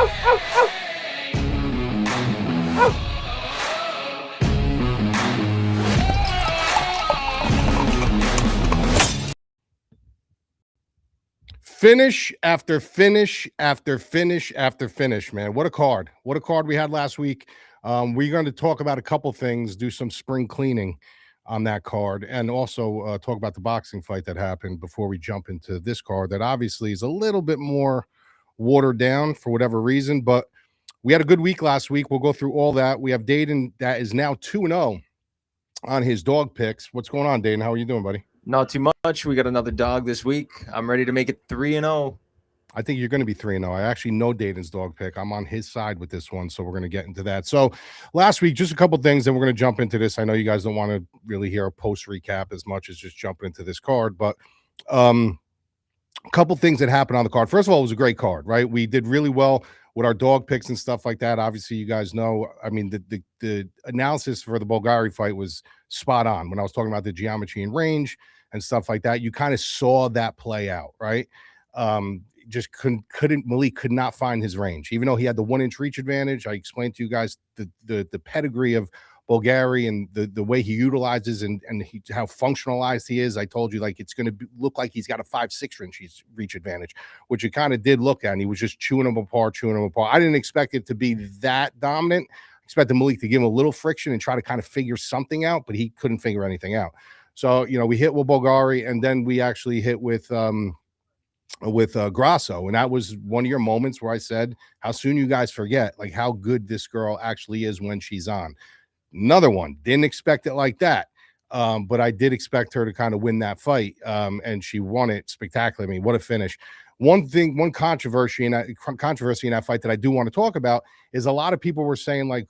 Finish after finish after finish after finish, man. What a card. What a card we had last week. We're going to talk about a couple things, do some spring cleaning on that card, and also talk about the boxing fight that happened before we jump into this card that obviously is a little bit more watered down for whatever reason, but we had a good week last week. We'll go through all that. We have Dayton that is now 2-0 on his dog picks. What's going on, Dayton? How are you doing, buddy? Not too much. We got another dog this week. I'm ready to make it 3-0. I think you're going to be 3-0. I actually know Dayton's dog pick. I'm on his side with this one, so we're going to get into that. So last week, just a couple things, and we're going to jump into this. I know you guys don't want to really hear a post recap as much as just jumping into this card, but a couple things that happened on the card. First of all, it was a great card, right? We did really well with our dog picks and stuff like that. Obviously, you guys know, I mean, the analysis for the Bulgari fight was spot on. When I was talking about the geometry and range and stuff like that, you kind of saw that play out, right? Just Malik could not find his range, even though he had the 1-inch reach advantage. I explained to you guys the pedigree of Bulgari and the way he utilizes and how functionalized he is. I told you, like, it's going to look like he's got a 5-6 inch reach advantage, which it kind of did look at, and he was just chewing them apart. I didn't expect it to be that dominant. I expected Malik to give him a little friction and try to kind of figure something out, but he couldn't figure anything out. So, you know, we hit with Bulgari, and then we actually hit with Grasso, and that was one of your moments where I said how soon you guys forget like how good this girl actually is when she's on. Another one, didn't expect it like that, but I did expect her to kind of win that fight, and she won it spectacularly. I mean, what a finish. One controversy in that fight that I do want to talk about is a lot of people were saying, like,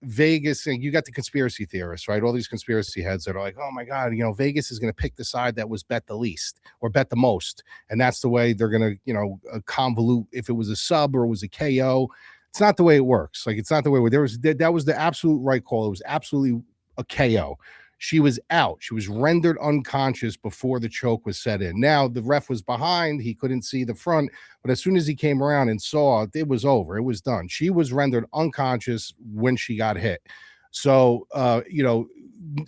Vegas, and you got the conspiracy theorists, right? All these conspiracy heads that are like, oh my God, you know, Vegas is going to pick the side that was bet the least or bet the most. And that's the way they're going to, you know, convolute if it was a sub or it was a KO. It's not the way it works. Like, it's not the way that was the absolute right call. It was absolutely a KO. She was out. She was rendered unconscious before the choke was set in. Now, the ref was behind. He couldn't see the front. But as soon as he came around and saw it was over. It was done. She was rendered unconscious when she got hit. So, you know,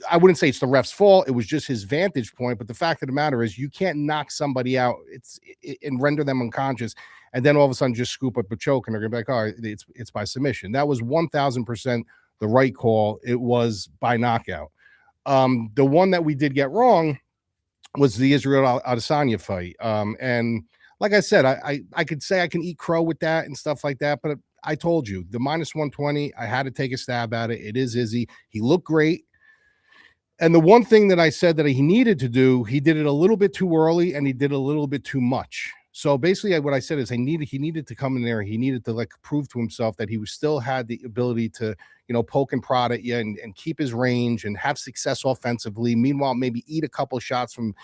I wouldn't say it's the ref's fault. It was just his vantage point. But the fact of the matter is you can't knock somebody out and render them unconscious and then all of a sudden just scoop up a choke and they're going to be like, all right, it's by submission. That was 1,000% the right call. It was by knockout. The one that we did get wrong was the Israel Adesanya fight. And like I said, I could say I can eat crow with that and stuff like that, but I told you the -120, I had to take a stab at it. It is Izzy. He looked great. And the one thing that I said that he needed to do, he did it a little bit too early and he did a little bit too much. So basically what I said is he needed to come in there. He needed to, like, prove to himself that he still had the ability to, you know, poke and prod at you and keep his range and have success offensively. Meanwhile, maybe eat a couple shots from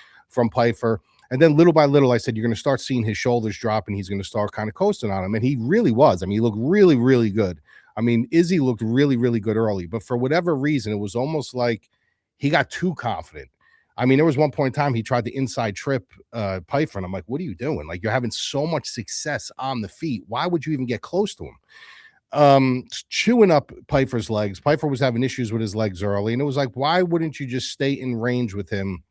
Pyfer. And then little by little, I said, you're going to start seeing his shoulders drop and he's going to start kind of coasting on him. And he really was. I mean, he looked really, really good. I mean, Izzy looked really, really good early, but for whatever reason, it was almost like he got too confident. I mean, there was one point in time he tried to inside trip Pyfer, and I'm like, what are you doing? Like, you're having so much success on the feet. Why would you even get close to him? Chewing up Pyfer's legs. Pyfer was having issues with his legs early, and it was like, why wouldn't you just stay in range with him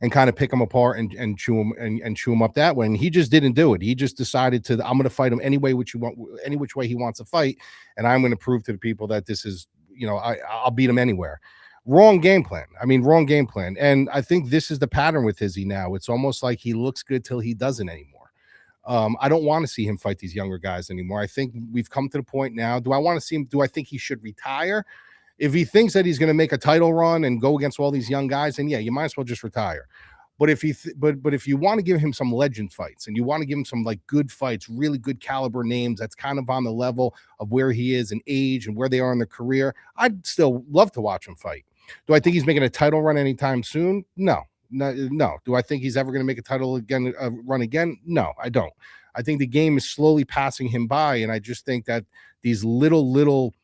and kind of pick him apart and chew him and chew him up that way? And he just didn't do it. He just decided to, I'm going to fight him any which way he wants to fight, and I'm going to prove to the people that this is, you know, I'll beat him anywhere. Wrong game plan. I mean, wrong game plan. And I think this is the pattern with Izzy now. It's almost like he looks good till he doesn't anymore. I don't want to see him fight these younger guys anymore. I think we've come to the point now. Do I want to see him? Do I think he should retire? If he thinks that he's going to make a title run and go against all these young guys, then yeah, you might as well just retire. But if if you want to give him some legend fights and you want to give him some, like, good fights, really good caliber names, that's kind of on the level of where he is in age and where they are in their career, I'd still love to watch him fight. Do I think he's making a title run anytime soon? No. Do I think he's ever going to make a title run again? No, I don't. I think the game is slowly passing him by, and I just think that these little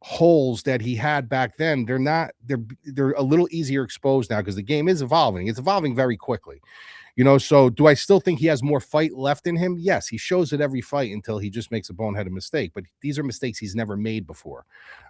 holes that he had back then, they're a little easier exposed now because the game is evolving. It's evolving very quickly. So do I still think he has more fight left in him? Yes, he shows it every fight until he just makes a boneheaded mistake. But these are mistakes he's never made before.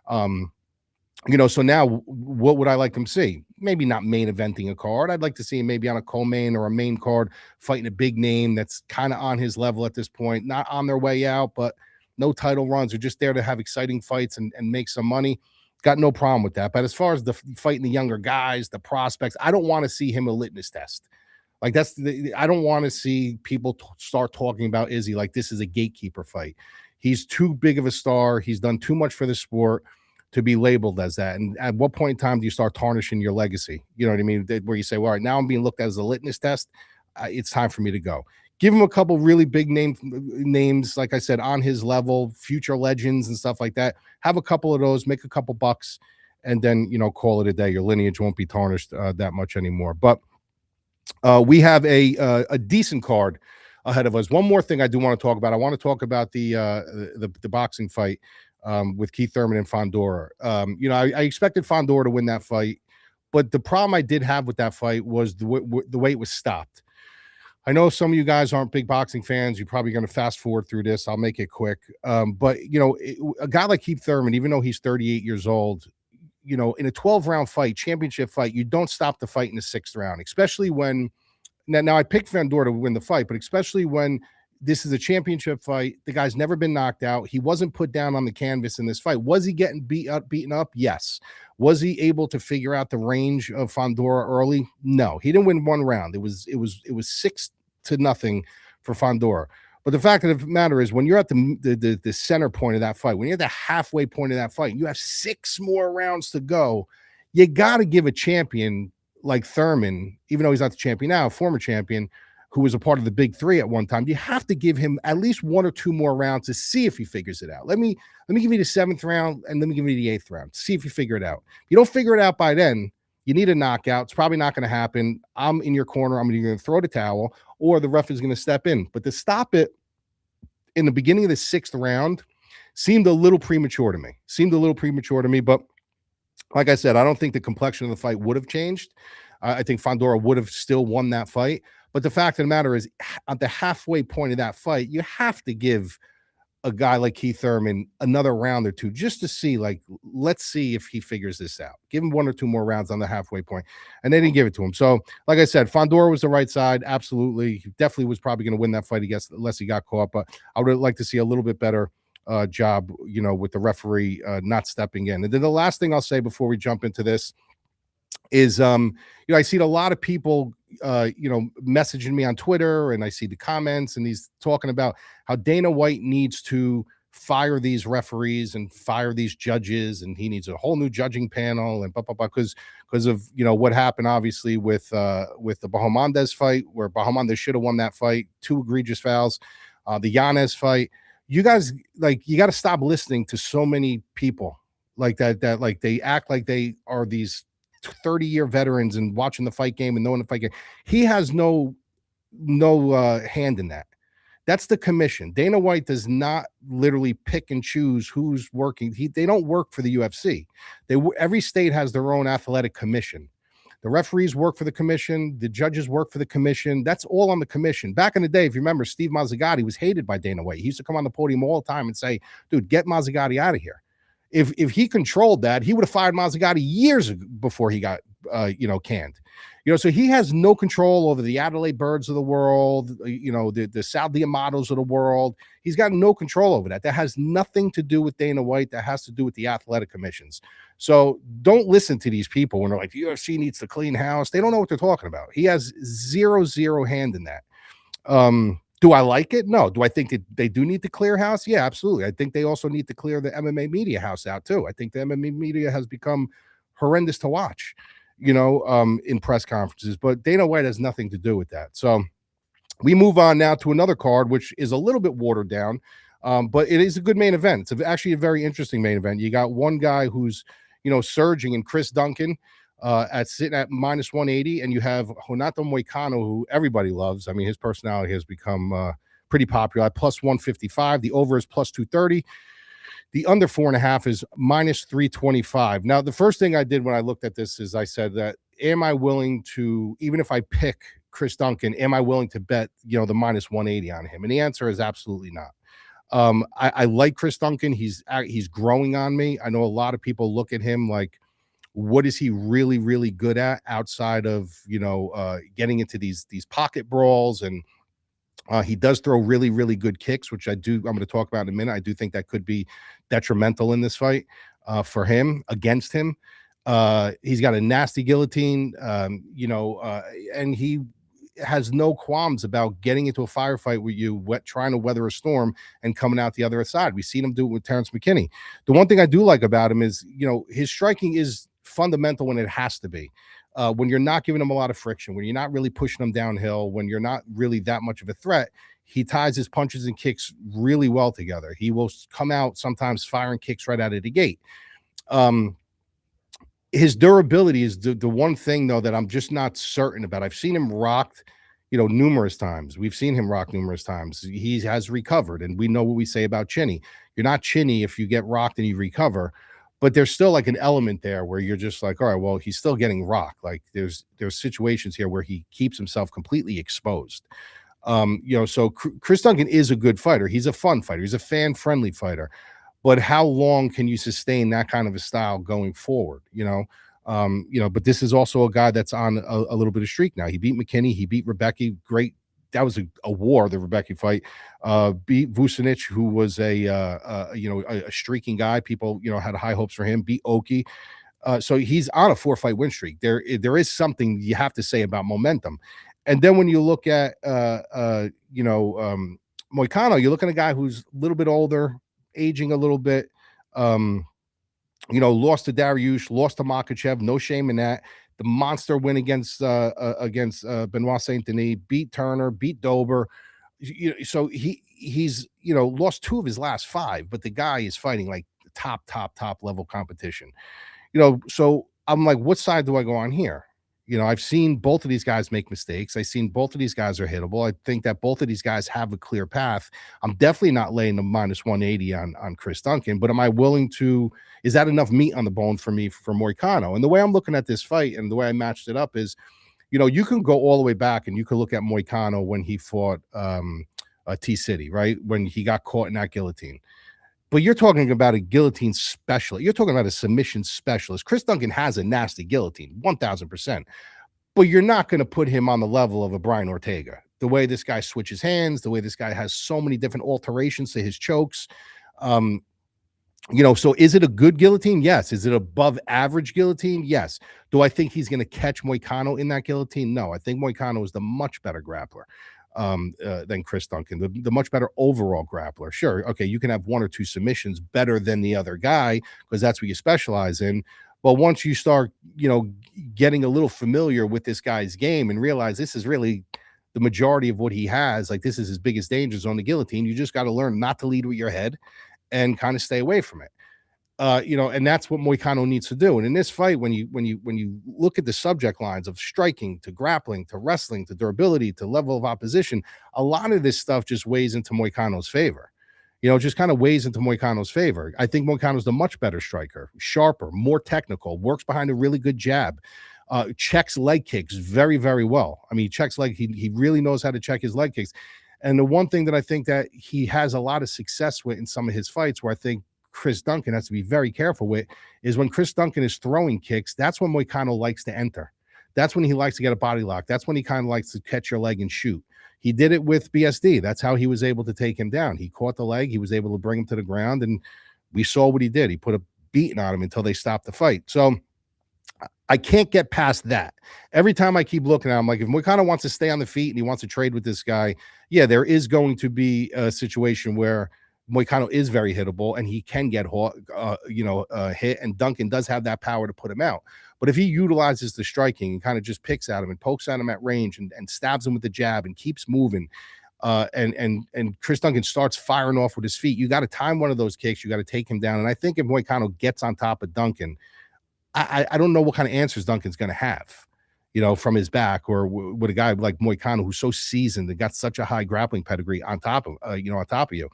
So now what would I like him to see? Maybe not main eventing a card. I'd like to see him maybe on a co-main or a main card fighting a big name that's kind of on his level at this point, not on their way out, but no title runs, or just there to have exciting fights and make some money. Got no problem with that. But as far as the fighting the younger guys, the prospects, I don't want to see him a litmus test. Like I don't want to see people start talking about Izzy like this is a gatekeeper fight. He's too big of a star. He's done too much for the sport to be labeled as that. And at what point in time do you start tarnishing your legacy? You know what I mean? Where you say, well, all right, now I'm being looked at as a litmus test. It's time for me to go. Give him a couple really big names, like I said, on his level, future legends and stuff like that. Have a couple of those, make a couple bucks, and then, call it a day. Your lineage won't be tarnished that much anymore. But we have a decent card ahead of us. One more thing I do want to talk about. I want to talk about the boxing fight with Keith Thurman and Fondora. I expected Fondora to win that fight, but the problem I did have with that fight was the way it was stopped. I know some of you guys aren't big boxing fans. You're probably going to fast forward through this. I'll make it quick. But a guy like Keith Thurman, even though he's 38 years old, in a 12-round fight, championship fight, you don't stop the fight in the 6th round, especially when now I picked Fondora to win the fight, but especially when this is a championship fight. The guy's never been knocked out. He wasn't put down on the canvas in this fight. Was he getting beaten up? Yes. Was he able to figure out the range of Fondora early? No, he didn't win one round. It was 6-0 for Fondora. But the fact of the matter is, when you're at the center point of that fight, when you're at the halfway point of that fight, you have 6 more rounds to go. You got to give a champion like Thurman, even though he's not the champion now, a former champion, who was a part of the big 3 at one time, you have to give him at least 1 or 2 more rounds to see if he figures it out. Let me give you the 7th round, and let me give you the 8th round. See if you figure it out. If you don't figure it out by then, you need a knockout. It's probably not going to happen. I'm in your corner. I'm either going to throw the towel or the ref is going to step in. But to stop it in the beginning of the 6th round seemed a little premature to me. But like I said, I don't think the complexion of the fight would have changed. I think Fondora would have still won that fight. But the fact of the matter is, at the halfway point of that fight, you have to give a guy like Keith Thurman another round or 2 just to see, like, let's see if he figures this out. Give him 1 or 2 more rounds on the halfway point. And they didn't give it to him. So, like I said, Fondora was the right side. Absolutely. He definitely was probably going to win that fight, I guess, unless he got caught. But I would like to see a little bit better job, with the referee not stepping in. And then the last thing I'll say before we jump into this is, I see a lot of people, messaging me on Twitter, and I see the comments, and he's talking about how Dana White needs to fire these referees and fire these judges, and he needs a whole new judging panel, and because of what happened, obviously, with the Bahamondes fight, where Bahamondes should have won that fight, 2 egregious fouls, the Yanez fight. You guys, you got to stop listening to so many people like that like they act like they are these 30-year veterans and watching the fight game and knowing the fight game. He has no hand in that. That's the commission. Dana White does not literally pick and choose who's working. They don't work for the UFC. Every state has their own athletic commission. The referees work for the commission. The judges work for the commission. That's all on the commission. Back in the day, if you remember, Steve Mazzagatti was hated by Dana White. He used to come on the podium all the time and say, dude, get Mazzagatti out of here. If he controlled that, he would have fired Mazzagatti years before he got, canned. So he has no control over the Adelaide Birds of the world, the Sal Diamatos of the world. He's got no control over that. That has nothing to do with Dana White. That has to do with the athletic commissions. So don't listen to these people when they're like, the UFC needs to clean house. They don't know what they're talking about. He has zero hand in that. Do I like it? No. Do I think that they do need to clear house? Yeah, absolutely. I think they also need to clear the MMA media house out too. I think the MMA media has become horrendous to watch, in press conferences, but Dana White has nothing to do with that. So we move on now to another card, which is a little bit watered down, but it is a good main event. It's actually a very interesting main event. You got one guy who's, surging in Chris Duncan, sitting at -180, and you have Renato Moicano, who everybody loves. I mean, his personality has become pretty popular at +155. The over is +230. The under 4.5 is -325. Now, the first thing I did when I looked at this is I said that, am I willing to, even if I pick Chris Duncan, am I willing to bet, the -180 on him? And the answer is absolutely not. I like Chris Duncan. He's growing on me. I know a lot of people look at him like, what is he really, really good at outside of, getting into these pocket brawls, and he does throw really, really good kicks, which I'm going to talk about in a minute. I do think that could be detrimental in this fight for him, against him. He's got a nasty guillotine, and he has no qualms about getting into a firefight with you, trying to weather a storm and coming out the other side. We've seen him do it with Terrence McKinney. The one thing I do like about him is, his striking is fundamental when it has to be. When you're not giving him a lot of friction, when you're not really pushing him downhill, when you're not really that much of a threat, he ties his punches and kicks really well together. He will come out sometimes firing kicks right out of the gate. His durability is the one thing, though, that I'm just not certain about. I've seen him rocked, numerous times. We've seen him rock numerous times. He has recovered, and we know what we say about chinny. You're not chinny if you get rocked and you recover, but there's still like an element there where you're just like, all right, well, he's still getting rocked. Like there's situations here where he keeps himself completely exposed. So Chris Duncan is a good fighter. He's a fun fighter. He's a fan-friendly fighter. But how long can you sustain that kind of a style going forward? But this is also a guy that's on a little bit of streak now. He beat McKinney. He beat Rebecki. Great. That was a war, the Rebecki fight. Beat Vucinic, who was a streaking guy. People, had high hopes for him. Beat Oki. So he's on a 4-fight win streak. There is something you have to say about momentum. And then when you look at, Moicano, you're looking at a guy who's a little bit older, aging a little bit, lost to Darrius, lost to Makhachev, no shame in that. The monster win against Benoit Saint Denis, beat Turner, beat Dober. So he's lost 2 of his last 5, but the guy is fighting like top level competition. So I'm like, what side do I go on here? I've seen both of these guys make mistakes. I've seen both of these guys are hittable. I think that both of these guys have a clear path. I'm definitely not laying the -180 on Chris Duncan, but am I willing to? Is that enough meat on the bone for me for Moicano? And the way I'm looking at this fight and the way I matched it up is, you can go all the way back and you can look at Moicano when he fought T-City, right? When he got caught in that guillotine. But you're talking about a guillotine specialist. You're talking about a submission specialist. Chris Duncan has a nasty guillotine, 1,000%. But you're not going to put him on the level of a Brian Ortega. The way this guy switches hands, the way this guy has so many different alterations to his chokes. So is it a good guillotine? Yes. Is it above average guillotine? Yes. Do I think he's going to catch Moicano in that guillotine? No. I think Moicano is the much better grappler than Chris Duncan, the much better overall grappler. Sure, okay, you can have 1 or 2 submissions better than the other guy because that's what you specialize in. But once you start, getting a little familiar with this guy's game and realize this is really the majority of what he has, like this is his biggest dangers on the guillotine, you just got to learn not to lead with your head and kind of stay away from it. And that's what Moicano needs to do. And in this fight, when you look at the subject lines of striking to grappling to wrestling to durability to level of opposition, a lot of this stuff just weighs into Moicano's favor. Just kind of weighs into Moicano's favor. I think Moicano's the much better striker, sharper, more technical, works behind a really good jab, checks leg kicks very, very well. I mean, he checks leg. He really knows how to check his leg kicks. And the one thing that I think that he has a lot of success with in some of his fights, where I think Chris Duncan has to be very careful with, is when Chris Duncan is throwing kicks, that's when Moicano likes to enter. That's when he likes to get a body lock. That's when he kind of likes to catch your leg and shoot. He did it with BSD. That's how he was able to take him down. He caught the leg. He was able to bring him to the ground, and we saw what he did. He put a beating on him until they stopped the fight. So I can't get past that. Every time I keep looking at him, like if Moicano wants to stay on the feet and he wants to trade with this guy, yeah, there is going to be a situation where Moicano is very hittable and he can get hit, and Duncan does have that power to put him out. But if he utilizes the striking and kind of just picks at him and pokes at him at range and stabs him with the jab and keeps moving, and Chris Duncan starts firing off with his feet, you got to time one of those kicks. You got to take him down. And I think if Moicano gets on top of Duncan, I don't know what kind of answers Duncan's going to have, from his back, or with a guy like Moicano who's so seasoned and got such a high grappling pedigree on top of you.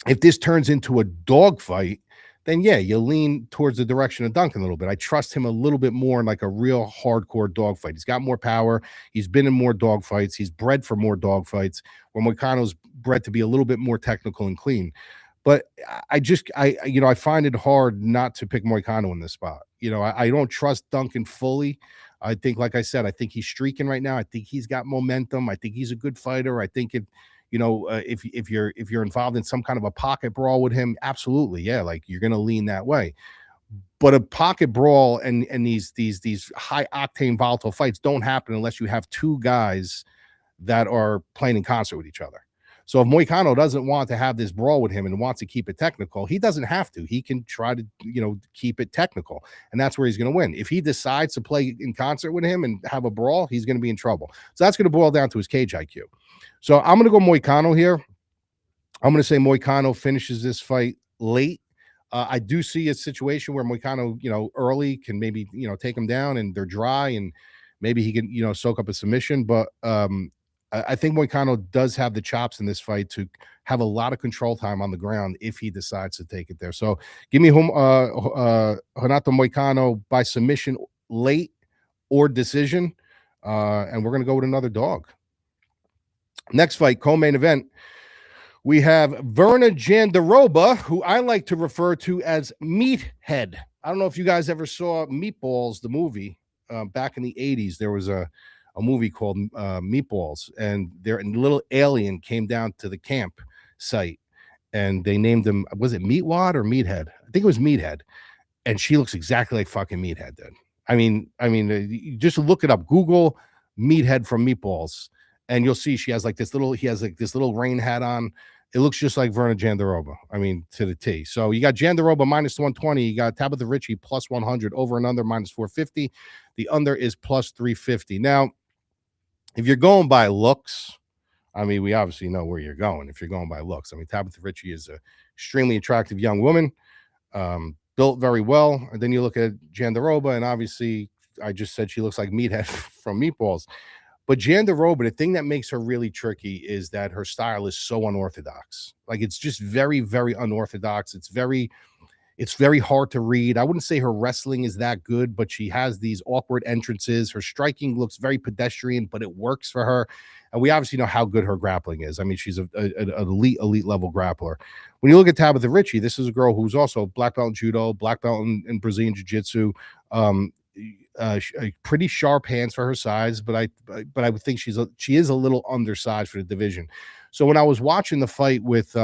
If this turns into a dogfight, then yeah, you lean towards the direction of Duncan a little bit. I trust him a little bit more in like a real hardcore dogfight. He's got more power. He's been in more dogfights. He's bred for more dogfights. Where Moicano's bred to be a little bit more technical and clean. But I find it hard not to pick Moicano in this spot. I don't trust Duncan fully. I think, like I said, I think he's streaking right now. I think he's got momentum. I think he's a good fighter. I think if you're involved in some kind of a pocket brawl with him, absolutely, yeah, like you're gonna lean that way. But a pocket brawl and these high octane volatile fights don't happen unless you have two guys that are playing in concert with each other. So if Moicano doesn't want to have this brawl with him and wants to keep it technical, he doesn't have to. He can try to, keep it technical, and that's where he's going to win. If he decides to play in concert with him and have a brawl, he's going to be in trouble. So that's going to boil down to his cage IQ. So I'm going to go Moicano here. I'm going to say Moicano finishes this fight late. I do see a situation where Moicano, early can maybe, take him down and they're dry and maybe he can, soak up a submission. But I think Moicano does have the chops in this fight to have a lot of control time on the ground if he decides to take it there. So give me Renato Moicano by submission late or decision. And we're going to go with another dog. Next fight, co-main event. We have Virna Jandiroba, who I like to refer to as Meathead. I don't know if you guys ever saw Meatballs, the movie. Back in the 80s, there was a movie called Meatballs, and a little alien came down to the camp site, and they named him, was it Meatwad or Meathead? I think it was Meathead, and she looks exactly like fucking Meathead did. I mean, just look it up. Google Meathead from Meatballs, and you'll see he has like this little rain hat on. It looks just like Virna Jandiroba. I mean, to the T. So you got Jandiroba minus 120. You got Tabatha Ricci plus 100, over and under minus 450. The under is plus 350. Now, if you're going by looks, I mean, we obviously know where you're going. If you're going by looks, I mean, Tabatha Ricci is an extremely attractive young woman, built very well. And then you look at Jandiroba, and obviously, I just said she looks like Meathead from Meatballs. But Jandiroba, the thing that makes her really tricky is that her style is so unorthodox. Like, it's just very, very unorthodox. It's very hard to read. I wouldn't say her wrestling is that good, but she has these awkward entrances. Her striking looks very pedestrian, but it works for her. And we obviously know how good her grappling is. I mean, she's an elite level grappler. When you look at Tabatha Ricci, this is a girl who's also black belt in judo, black belt in Brazilian jiu-jitsu, pretty sharp hands for her size, but I would think she is a little undersized for the division. So when I was watching the fight with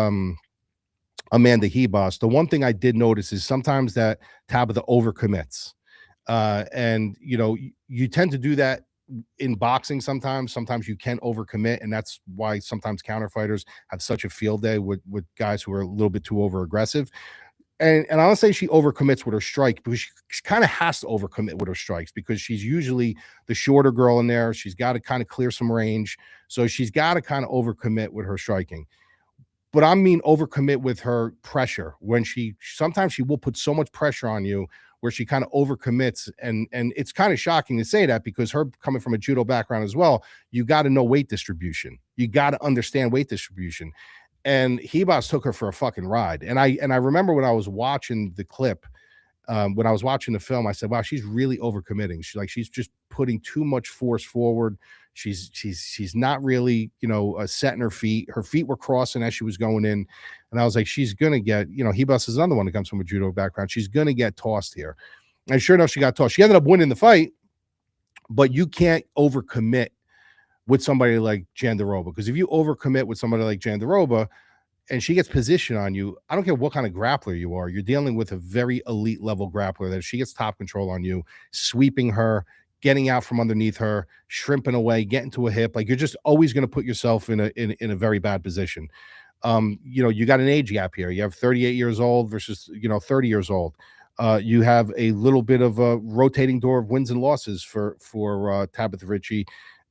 Amanda Hebos, the one thing I did notice is sometimes that Tabatha overcommits, and you tend to do that in boxing. Sometimes you can overcommit, and that's why sometimes counter fighters have such a field day with guys who are a little bit too over aggressive. And I don't say she overcommits with her strike, because she kind of has to overcommit with her strikes, because she's usually the shorter girl in there. She's got to kind of clear some range. So she's got to kind of overcommit with her striking. But I mean overcommit with her pressure. When sometimes she will put so much pressure on you where she kind of overcommits. And it's kind of shocking to say that, because her coming from a judo background as well, you got to know weight distribution. You got to understand weight distribution. And Hebos took her for a fucking ride. And I remember when I was watching the clip, when I was watching the film, I said, wow, she's really overcommitting. She's just putting too much force forward. She's not really, setting her feet. Her feet were crossing as she was going in. And I was like, she's going to get, Hebos is another one that comes from a judo background. She's going to get tossed here. And sure enough, she got tossed. She ended up winning the fight, but you can't overcommit with somebody like Jandiroba, because if you overcommit with somebody like Jandiroba and she gets position on you, I don't care what kind of grappler you are, you're dealing with a very elite level grappler that if she gets top control on you, sweeping her, getting out from underneath her, shrimping away, getting to a hip, like you're just always going to put yourself in a very bad position. You got an age gap here. You have 38 years old versus 30 years old. You have a little bit of a rotating door of wins and losses for Tabatha Ricci.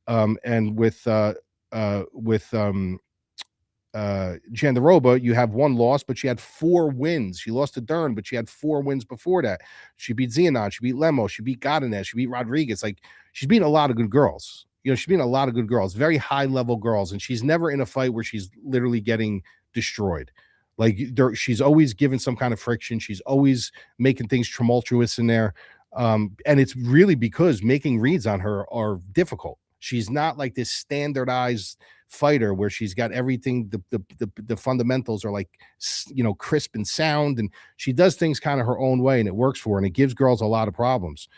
And with Jandiroba, you have one loss, but she had 4 wins. She lost to Dern, but she had 4 wins before that. She beat Zianon, she beat Lemo, she beat Godinez, she beat Rodriguez. Like, she's beating a lot of good girls. She's beating a lot of good girls, very high level girls, and she's never in a fight where she's literally getting destroyed. Like she's always given some kind of friction. She's always making things tumultuous in there. And it's really because making reads on her are difficult. She's not like this standardized fighter where she's got everything. The fundamentals are like, crisp and sound, and she does things kind of her own way, and it works for her, and it gives girls a lot of problems.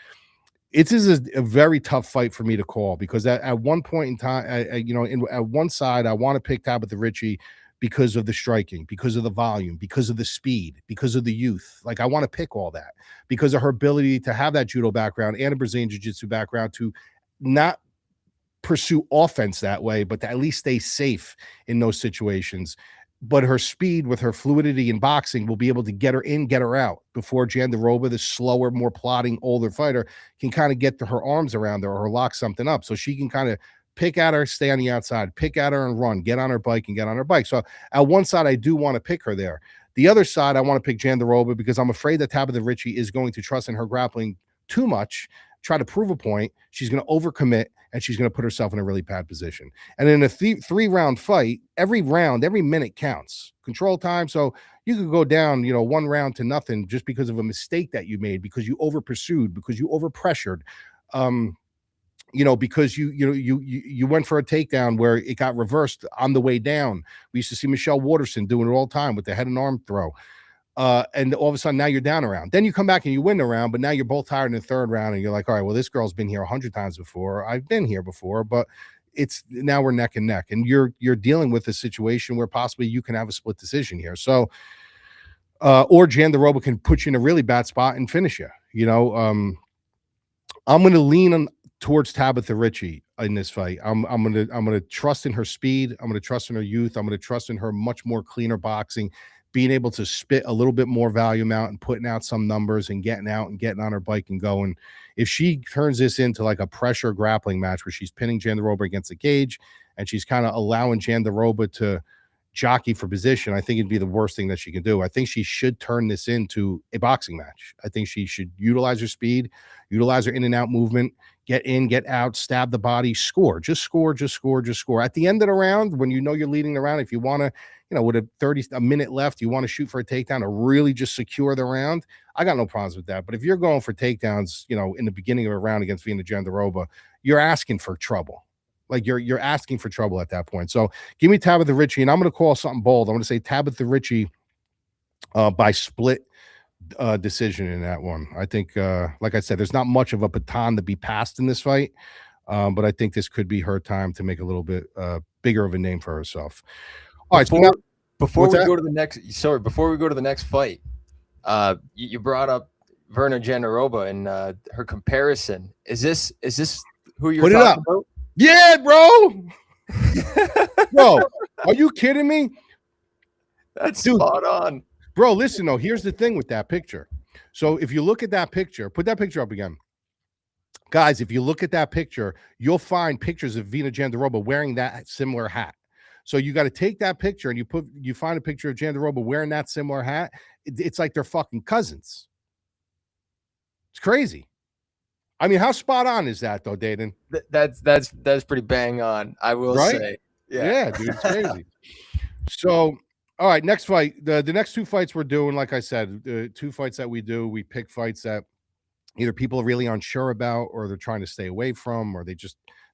It is a very tough fight for me to call because at one point in time, at one side, I want to pick Tabatha Ricci because of the striking, because of the volume, because of the speed, because of the youth. Like, I want to pick all that because of her ability to have that judo background and a Brazilian jiu-jitsu background to not pursue offense that way, but to at least stay safe in those situations. But her speed with her fluidity in boxing will be able to get her in, get her out before Jandiroba, the slower, more plodding, older fighter, can kind of get to her arms around her or lock something up. So she can kind of pick at her, stay on the outside, pick at her and run, get on her bike and get on her bike. So at one side, I do want to pick her there. The other side, I want to pick Jandiroba because I'm afraid that Tabatha Ricci is going to trust in her grappling too much, try to prove a point. She's going to overcommit, and she's going to put herself in a really bad position. And in a three-round fight, every round, every minute counts. Control time. So you could go down, 1 round to nothing just because of a mistake that you made, because you over pursued, because you over pressured, because you went for a takedown where it got reversed on the way down. We used to see Michelle Waterson doing it all the time with the head and arm throw. And all of a sudden now you're down a round. Then you come back and you win the round, but now you're both tired in the third round, and you're like, all right, well, this girl's been here 100 times before. I've been here before, but it's now we're neck and neck, and you're dealing with a situation where possibly you can have a split decision here. So, or Jandiroba can put you in a really bad spot and finish you. I'm going to lean towards Tabatha Ricci in this fight. I'm going to trust in her speed. I'm going to trust in her youth. I'm going to trust in her much more cleaner boxing, being able to spit a little bit more volume out and putting out some numbers and getting out and getting on her bike and going. If she turns this into like a pressure grappling match where she's pinning Jandiroba against the cage and she's kind of allowing Jandiroba to jockey for position, I think it'd be the worst thing that she can do. I think she should turn this into a boxing match. I think she should utilize her speed, utilize her in and out movement, get in, get out, stab the body, score. Just score, just score, just score. At the end of the round, when you're leading the round, if you want to, with a minute left, you want to shoot for a takedown to really just secure the round, I got no problems with that. But if you're going for takedowns, in the beginning of a round against Virna Jandiroba, you're asking for trouble. Like you're asking for trouble at that point. So give me Tabatha Ricci, and I'm going to call something bold. I'm going to say Tabatha Ricci by split decision in that one. I think, like I said, there's not much of a baton to be passed in this fight, but I think this could be her time to make a little bit bigger of a name for herself. All right. Before we go to the next fight, you brought up Virna Jandiroba and her comparison. Is this who you're talking about? Yeah, bro. Bro, are you kidding me? That's spot on. Bro, listen, though, here's the thing with that picture. So if you look at that picture, put that picture up again. Guys, if you look at that picture, you'll find pictures of Virna Jandiroba wearing that similar hat. So you got to take that picture and you find a picture of Jandiroba wearing that similar hat. It's like they're fucking cousins. It's crazy. I mean, how spot on is that, though, Dayton? That's pretty bang on, I will say. Yeah, dude, it's crazy. So, all right, next fight. The next 2 fights we're doing, like I said, 2 fights that we do, we pick fights that either people are really unsure about, or they're trying to stay away from, or they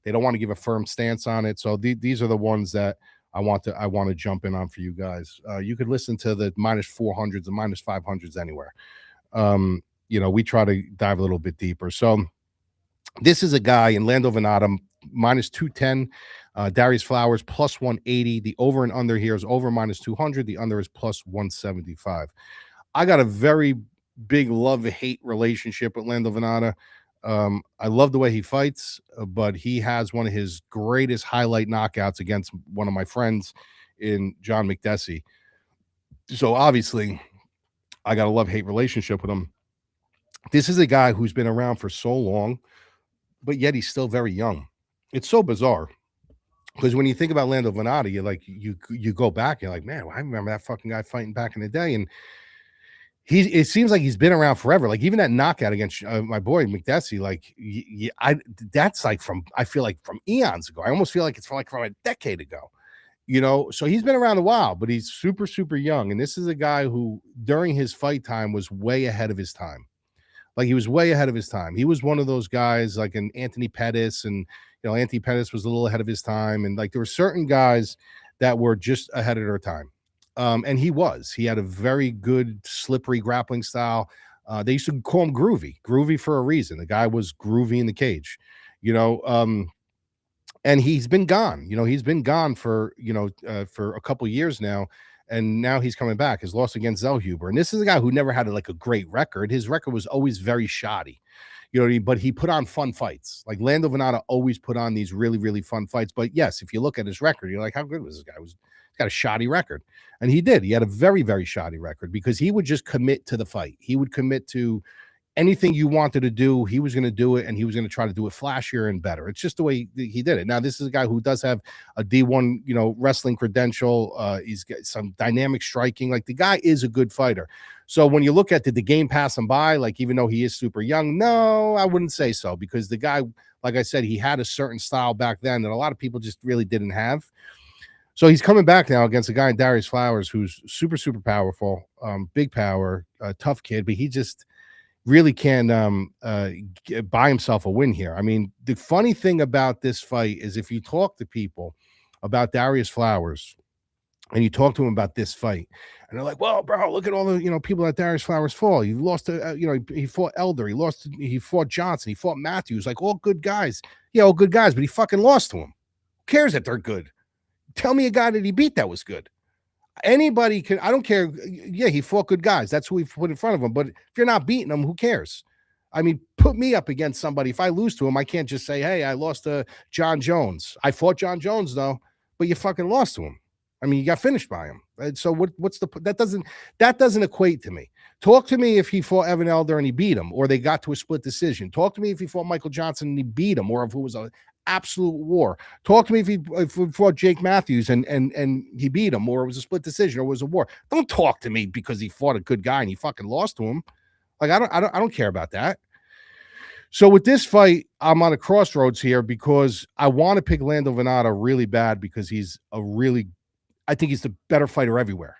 don't want to give a firm stance on it. So these are the ones that I want to jump in on for you guys. You could listen to the -400s and -500s anywhere. We try to dive a little bit deeper. So this is a guy in Lando Vannata, -210. Darrius Flowers +180. The over and under here is over -200. The under is +175. I got a very big love-hate relationship with Lando Vannata. I love the way he fights, but he has one of his greatest highlight knockouts against one of my friends in John McDessie. So obviously, I got a love-hate relationship with him. This is a guy who's been around for so long, but yet he's still very young. It's so bizarre because when you think about Lando Vannata, you go back, you're like, man, I remember that fucking guy fighting back in the day, and it seems like he's been around forever. Like even that knockout against my boy McDessie, that's like I feel like from eons ago. I almost feel like it's from a decade ago. So he's been around a while, but he's super, super young. And this is a guy who, during his fight time, was way ahead of his time. Like, he was way ahead of his time. He was one of those guys like an Anthony Pettis, and Anthony Pettis was a little ahead of his time. And like, there were certain guys that were just ahead of their time. And he had a very good slippery grappling style. They used to call him groovy for a reason. The guy was groovy in the cage, and he's been gone. He's been gone for a couple years now, and now he's coming back. His loss against Zellhuber, and this is a guy who never had a great record. His record was always very shoddy, but he put on fun fights. Like, Lando Vannata always put on these really, really fun fights. But yes, if you look at his record, you're like, how good was this guy? He's got a shoddy record, and he did. He had a very, very shoddy record because he would just commit to the fight. He would commit to anything you wanted to do. He was going to do it, and he was going to try to do it flashier and better. It's just the way he did it. Now, this is a guy who does have a D1, wrestling credential. He's got some dynamic striking. Like, the guy is a good fighter. So when you look at, did the game pass him by? Like, even though he is super young, no, I wouldn't say so, because the guy, like I said, he had a certain style back then that a lot of people just really didn't have. So he's coming back now against a guy in Darrius Flowers who's super, super powerful, big power, tough kid, but he just really can buy himself a win here. I mean, the funny thing about this fight is, if you talk to people about Darrius Flowers and you talk to them about this fight, and they're like, well, bro, look at all the people that Darrius Flowers fought. He lost to he fought Elder, he fought Johnson, he fought Matthews, like, all good guys. Yeah, all good guys, but he fucking lost to him. Who cares that they're good? Tell me a guy that he beat that was good. Anybody can, I don't care. Yeah, he fought good guys. That's who we put in front of him. But if you're not beating him, who cares? I mean, put me up against somebody. If I lose to him, I can't just say, hey, I lost to John Jones. I fought John Jones, though, but you fucking lost to him. I mean, you got finished by him. And so what's that doesn't equate to me. Talk to me if he fought Evan Elder and he beat him, or they got to a split decision. Talk to me if he fought Michael Johnson and he beat him, or if it was an absolute war. Talk to me if he fought Jake Matthews and he beat him, or it was a split decision, or it was a war. Don't talk to me because he fought a good guy and he fucking lost to him. Like, I don't care about that. So with this fight, I'm on a crossroads here because I want to pick Lando Vannata really bad, because I think he's the better fighter everywhere.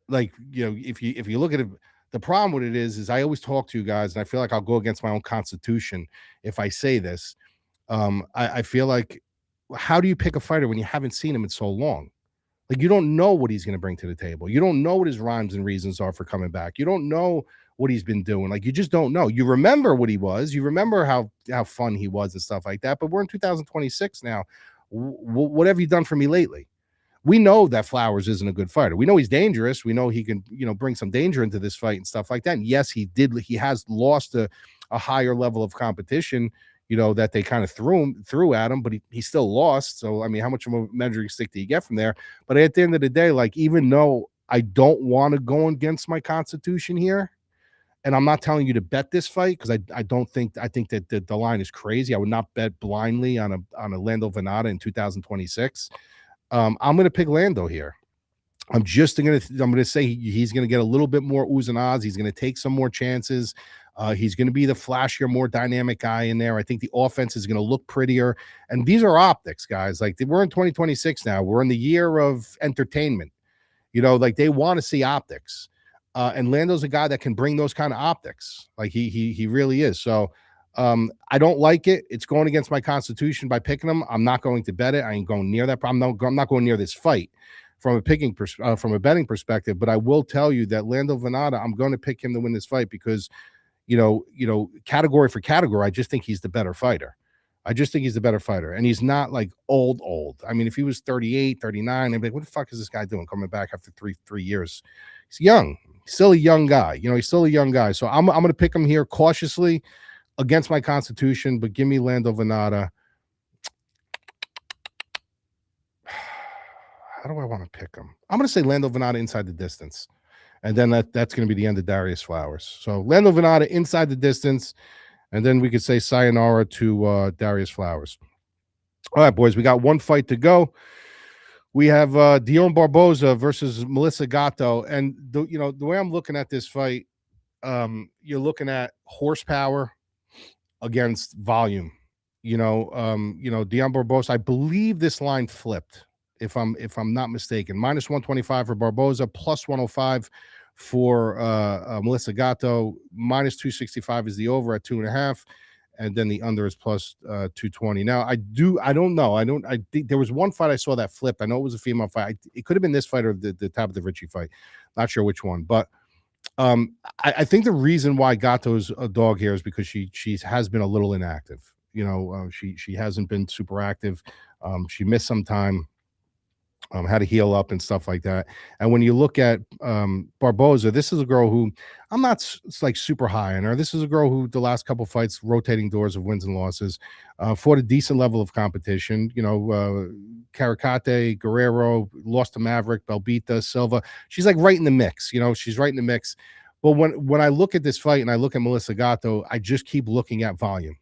Like, if you look at it, the problem with it is I always talk to you guys, and I feel like I'll go against my own constitution if I say this. I feel like, how do you pick a fighter when you haven't seen him in so long? Like, you don't know what he's going to bring to the table. You don't know what his rhymes and reasons are for coming back. You don't know what he's been doing. Like, you just don't know. You remember what he was. You remember how fun he was and stuff like that. But we're in 2026 now. What have you done for me lately? We know that Flowers isn't a good fighter. We know he's dangerous. We know he can, bring some danger into this fight and stuff like that. And yes, he has lost a higher level of competition, that they kind of threw at him, but he still lost. So, I mean, how much of a measuring stick do you get from there? But at the end of the day, like, even though I don't want to go against my constitution here, and I'm not telling you to bet this fight, because I think that the line is crazy. I would not bet blindly on a Lando Vannata in 2026. I'm going to pick Lando here. I'm going to say he's going to get a little bit more oohs and ahs. He's going to take some more chances. He's going to be the flashier, more dynamic guy in there. I think the offense is going to look prettier. And these are optics, guys. Like, we're in 2026 now. We're in the year of entertainment. Like, they want to see optics. And Lando's a guy that can bring those kind of optics. Like, he really is. So I don't like it. It's going against my constitution by picking him. I'm not going to bet it. I ain't going near that. I'm not going near this fight from a betting perspective. But I will tell you that Lando Vannata, I'm going to pick him to win this fight because, category for category, I just think he's the better fighter. And he's not like old. I mean, if he was 38, 39, I'd be like, what the fuck is this guy doing coming back after three years? He's young. He's still a young guy. He's still a young guy. So I'm going to pick him here cautiously against my constitution, but give me Lando Vannata. How do I want to pick him? I'm going to say Lando Vannata inside the distance. And then that's going to be the end of Darrius Flowers. So Lando Vannata inside the distance. And then we could say sayonara to Darrius Flowers. All right, boys, we got one fight to go. We have Dione Barbosa versus Melissa Gatto. And the way I'm looking at this fight, you're looking at horsepower against volume. Dione Barbosa, I believe this line flipped. if I'm not mistaken. Minus 125 for Barbosa, plus 105 for Melissa Gatto. Minus 265 is the over at 2.5. And then the under is plus 220. Now I don't know. I think there was one fight I saw that flipped. I know it was a female fight. It could have been this fight or the Tabatha Ricci fight. Not sure which one, but I think the reason why Gatto's a dog here is because she has been a little inactive. You know, she hasn't been super active. She missed some time. How to heal up and stuff like that. And when you look at Barbosa, this is a girl who I'm not like super high on her. This is a girl who the last couple fights, rotating doors of wins and losses, fought a decent level of competition. You know, Caracate, Guerrero, lost to Maverick, Belbita, Silva. She's like right in the mix. You know, she's right in the mix. But when I look at this fight and I look at Melissa Gatto, I just keep looking at volume.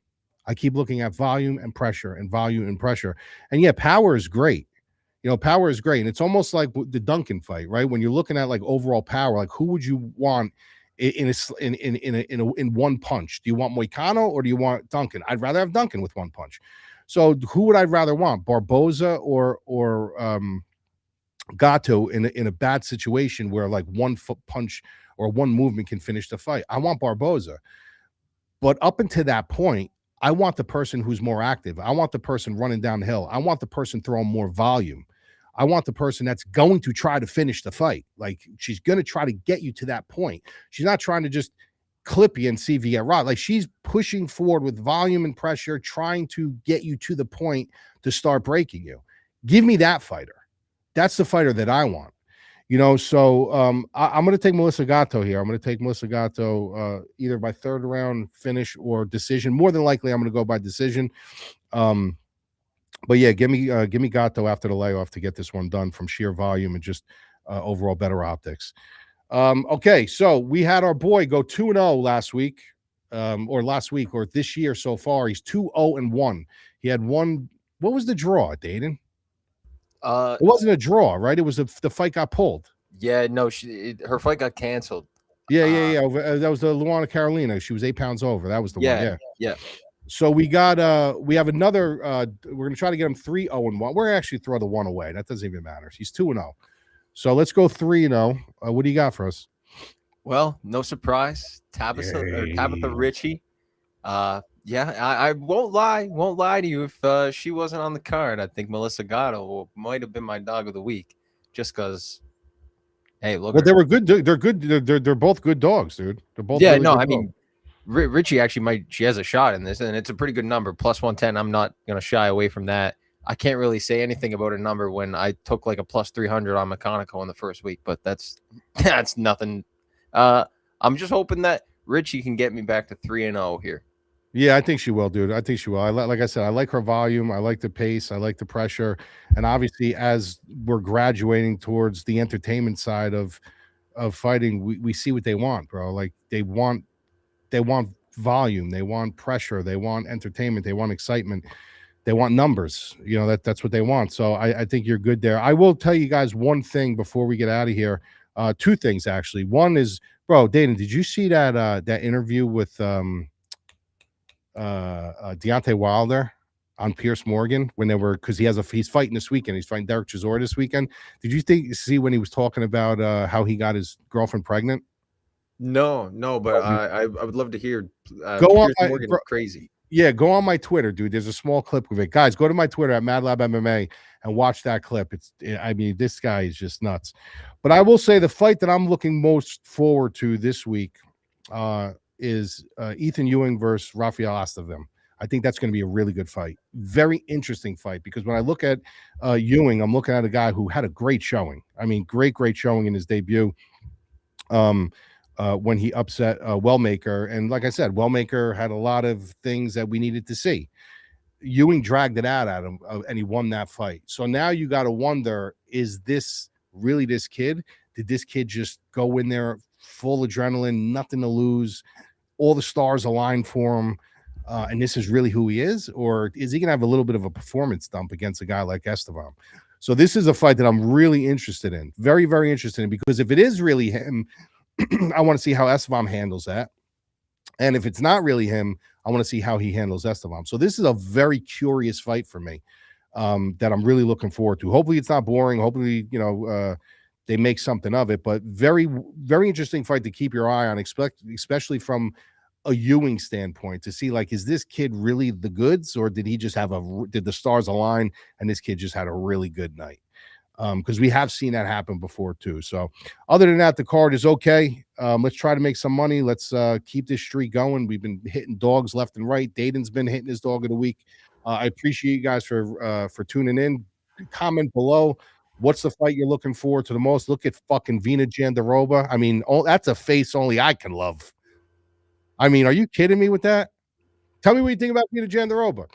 I keep looking at volume and pressure and volume and pressure. And yeah, power is great. You know, power is great. And it's almost like the Duncan fight, right? When you're looking at like overall power, like who would you want in one punch? Do you want Moicano or do you want Duncan? I'd rather have Duncan with one punch. So who would I rather want? Barbosa or Gatto in a bad situation where like one foot punch or one movement can finish the fight? I want Barbosa. But up until that point, I want the person who's more active. I want the person running downhill. I want the person throwing more volume. I want the person that's going to try to finish the fight. Like she's going to try to get you to that point. She's not trying to just clip you and see if you get rocked. Like she's pushing forward with volume and pressure, trying to get you to the point to start breaking you. Give me that fighter. That's the fighter that I want. You know, so I'm going to take Melissa Gatto here. I'm going to take Melissa Gatto either by third round finish or decision. More than likely, I'm going to go by decision. But yeah, give me Gatto after the layoff to get this one done from sheer volume and just overall better optics. Okay, so we had our boy go 2-0 last week, or this year so far. He's 2-0-1. He had one. What was the draw, Dayton? It wasn't a draw, right? It was the fight got pulled. Yeah, no, her fight got canceled. Yeah. That was the Luana Carolina. She was 8 pounds over. That was the one. Yeah. So we have another. We're gonna try to get him 3-0-1. We're actually throw the one away. That doesn't even matter. He's 2-0. So let's go 3-0. What do you got for us? Well, no surprise. Tabatha Ricci. I won't lie to you. If she wasn't on the card, I think Melissa Gatto might have been my dog of the week. Just because, hey, look. Well, they were good. They're good. They're both good dogs, dude. They're both. Yeah, really no, I mean, Ricci actually she has a shot in this, and it's a pretty good number, plus 110. I'm not gonna shy away from that. I can't really say anything about a number when I took like a plus 300 on Moicano in the first week, but that's nothing. I'm just hoping that Ricci can get me back to 3-0 here. Yeah, I think she will, dude. I think she will. Like I said, I like her volume. I like the pace. I like the pressure. And obviously, as we're graduating towards the entertainment side of fighting, we see what they want, bro. Like they want volume. They want pressure. They want entertainment. They want excitement. They want numbers. You know, that's what they want. So I think you're good there. I will tell you guys one thing before we get out of here. Two things, actually. One is, bro, Dayton, did you see that interview with Deontay Wilder on Pierce Morgan when they were, because he's fighting this weekend. He's fighting Derek Chisora this weekend. Did you see when he was talking about how he got his girlfriend pregnant? No, but I would love to hear. Go on, Morgan, crazy. Yeah, go on my Twitter, dude. There's a small clip of it. Guys, go to my Twitter at Madlab MMA and watch that clip. I mean, this guy is just nuts. But I will say the fight that I'm looking most forward to this week is Ethan Ewing versus Rafael Astavim. I think that's going to be a really good fight. Very interesting fight, because when I look at Ewing, I'm looking at a guy who had a great showing. I mean, great showing in his debut. When he upset Wellmaker. And like I said, Wellmaker had a lot of things that we needed to see. Ewing dragged it out at him, and he won that fight. So now you got to wonder, is this really this kid? Did this kid just go in there full adrenaline, nothing to lose, all the stars aligned for him, and this is really who he is? Or is he going to have a little bit of a performance dump against a guy like Esteban? So this is a fight that I'm really interested in. Very, very interested in, because if it is really him, I want to see how Esteban handles that. And if it's not really him, I want to see how he handles Esteban. So this is a very curious fight for me. that I'm really looking forward to. Hopefully it's not boring. Hopefully, they make something of it, but very, very interesting fight to keep your eye on, especially from a Ewing standpoint, to see, like, is this kid really the goods, or did he just did the stars align and this kid just had a really good night? Because we have seen that happen before too. So other than that, the card is okay. Let's try to make some money. Let's keep this streak going. We've been hitting dogs left and right. Dayton's been hitting his dog of the week. I appreciate you guys for tuning in. Comment below. What's the fight you're looking forward to the most? Look at fucking Virna Jandiroba. I mean, that's a face only I can love. I mean, are you kidding me with that? Tell me what you think about Virna Jandiroba.